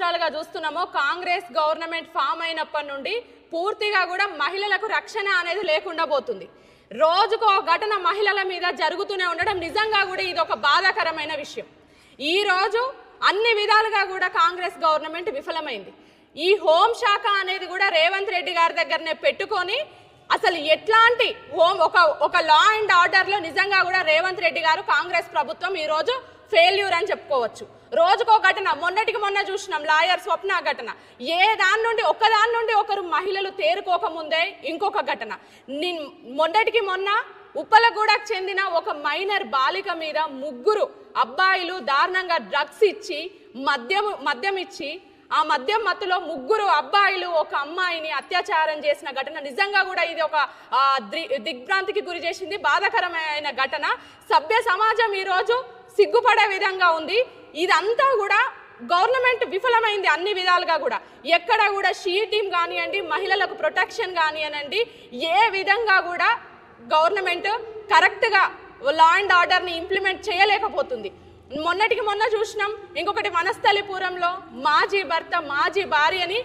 సంవత్సరాలుగా చూస్తున్నామో Congress government form అయినప్పటి నుండి పూర్తిగా కూడా మహిళలకు రక్షణ అనేది లేకుండా పోతుంది. రోజుకో ఘటన మహిళల మీద జరుగుతూనే ఉండడం నిజంగా కూడా ఇది ఒక బాధాకరమైన విషయం. ఈ రోజు అన్ని విధాలుగా కూడా కాంగ్రెస్ గవర్నమెంట్ విఫలమైంది. ఈ హోంశాఖ అనేది కూడా రేవంత్ రెడ్డి గారి దగ్గరనే పెట్టుకొని అసలు ఎట్లాంటి ఒక లా అండ్ ఆర్డర్లో నిజంగా కూడా రేవంత్ రెడ్డి గారు కాంగ్రెస్ ప్రభుత్వం ఈ రోజు ఫెయిల్యూర్ అని చెప్పుకోవచ్చు. రోజుకో ఘటన, మొన్నటికి మొన్న చూసినాం లాయర్ స్వప్న ఘటన, ఒక్కదాని నుండి ఒకరు మహిళలు తేరుకోకముందే ఇంకొక ఘటన. మొన్నటికి మొన్న ఉప్పలగూడకు చెందిన ఒక మైనర్ బాలిక మీద 3 అబ్బాయిలు దారుణంగా డ్రగ్స్ ఇచ్చి మద్యం ఇచ్చి ఆ మద్యం మత్తులో 3 అబ్బాయిలు ఒక అమ్మాయిని అత్యాచారం చేసిన ఘటన నిజంగా కూడా ఇది ఒక దిగ్భ్రాంతికి గురి చేసింది, బాధాకరమైన ఘటన. సభ్య సమాజం ఈరోజు సిగ్గుపడే విధంగా ఉంది. ఇదంతా కూడా గవర్నమెంట్ విఫలమైంది అన్ని విధాలుగా కూడా. ఎక్కడ కూడా షీ టీమ్ కానివ్వండి, మహిళలకు ప్రొటెక్షన్ కానివ్వండి, ఏ విధంగా కూడా గవర్నమెంట్ కరెక్ట్గా లా అండ్ ఆర్డర్ని ఇంప్లిమెంట్ చేయలేకపోతుంది. మొన్నటికి మొన్న చూసినాం, ఇంకొకటి వనస్థలిపురంలో మాజీ భర్త మాజీ భార్యని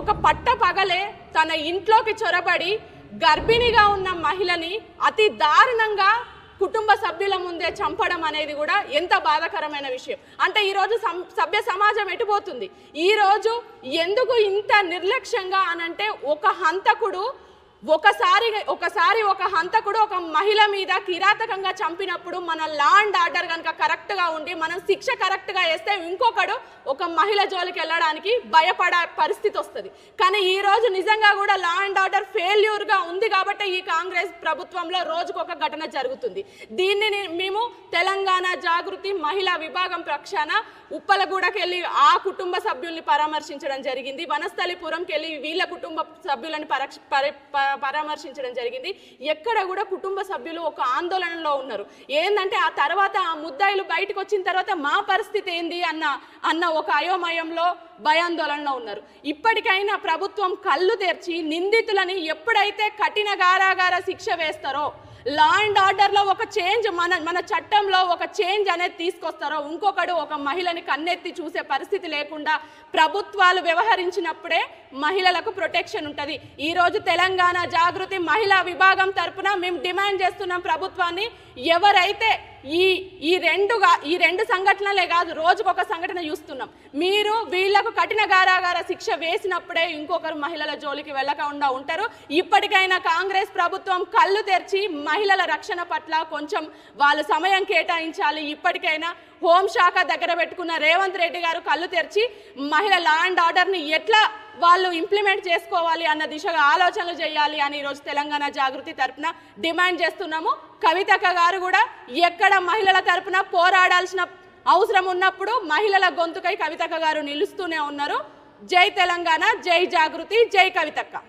ఒక పట్ట పగలే తన ఇంట్లోకి చొరబడి గర్భిణిగా ఉన్న మహిళని అతి దారుణంగా కుటుంబ సభ్యుల ముందే చంపడం అనేది కూడా ఎంత బాధాకరమైన విషయం. అంటే ఈరోజు సభ్య సమాజం ఎటుపోతుంది? ఈరోజు ఎందుకు ఇంత నిర్లక్ష్యంగా అనంటే ఒకసారి ఒక హంతకుడు ఒక మహిళ మీద కిరాతకంగా చంపినప్పుడు మన లా అండ్ ఆర్డర్ కనుక కరెక్ట్గా ఉండి మనం శిక్ష కరెక్ట్గా వేస్తే ఇంకొకడు ఒక మహిళ జోలికి వెళ్ళడానికి భయపడే పరిస్థితి వస్తుంది. కానీ ఈరోజు నిజంగా కూడా లా అండ్ ఆర్డర్ ఫెయిల్యూర్గా ఉంది కాబట్టి ఈ కాంగ్రెస్ ప్రభుత్వంలో రోజుకొక ఘటన జరుగుతుంది. దీన్ని మేము తెలంగాణ జాగృతి మహిళా విభాగం పక్షాన ఉప్పలగూడకి వెళ్ళి ఆ కుటుంబ సభ్యుల్ని పరామర్శించడం జరిగింది, వనస్థలిపురంకి వెళ్ళి వీళ్ళ కుటుంబ సభ్యులని పరామర్శించడం జరిగింది. ఎక్కడ కూడా కుటుంబ సభ్యులు ఒక ఆందోళనలో ఉన్నారు. ఏంటంటే ఆ తర్వాత ఆ ముద్దాయిలు బయటకు వచ్చిన తర్వాత మా పరిస్థితి ఏంది అన్న ఒక అయోమయంలో భయాందోళనలో ఉన్నారు. ఇప్పటికైనా ప్రభుత్వం కళ్ళు తెరిచి నిందితులని ఎప్పుడైతే కఠిన కారాగార శిక్ష వేస్తారో, లా అండ్ ఆర్డర్లో ఒక చేంజ్, మన చట్టంలో ఒక చేంజ్ అనేది తీసుకొస్తారో, ఇంకొకడు ఒక మహిళని కన్నెత్తి చూసే పరిస్థితి లేకుండా ప్రభుత్వాలు వ్యవహరించినప్పుడే మహిళలకు ప్రొటెక్షన్ ఉంటుంది. ఈరోజు తెలంగాణ జాగృతి మహిళా విభాగం తరపున మేము డిమాండ్ చేస్తున్నాం ప్రభుత్వాన్ని, ఎవరైతే ఈ రెండు సంఘటనలే కాదు రోజుకొక సంఘటన చూస్తున్నాం, మీరు వీళ్లకు కఠిన కారాగార శిక్ష వేసినప్పుడే ఇంకొకరు మహిళల జోలికి వెళ్ళకుండా ఉంటారు. ఇప్పటికైనా కాంగ్రెస్ ప్రభుత్వం కళ్ళు తెరిచి మహిళల రక్షణ పట్ల కొంచెం వాళ్ళు సమయం కేటాయించాలి. ఇప్పటికైనా హోంశాఖ దగ్గర పెట్టుకున్న రేవంత్ రెడ్డి గారు కళ్ళు తెరిచి మహిళ లా అండ్ ఆర్డర్ని ఎట్లా వాళ్ళు ఇంప్లిమెంట్ చేసుకోవాలి అన్న దిశగా ఆలోచనలు చేయాలి అని ఈరోజు తెలంగాణ జాగృతి తరపున డిమాండ్ చేస్తున్నాము. కవితక్క గారు కూడా ఎక్కడ మహిళల తరపున పోరాడాల్సిన అవసరం ఉన్నప్పుడు మహిళల గొంతుకై కవితక్క గారు నిలుస్తూనే ఉన్నారు. జై తెలంగాణ, జై జాగృతి, జై కవితక్క.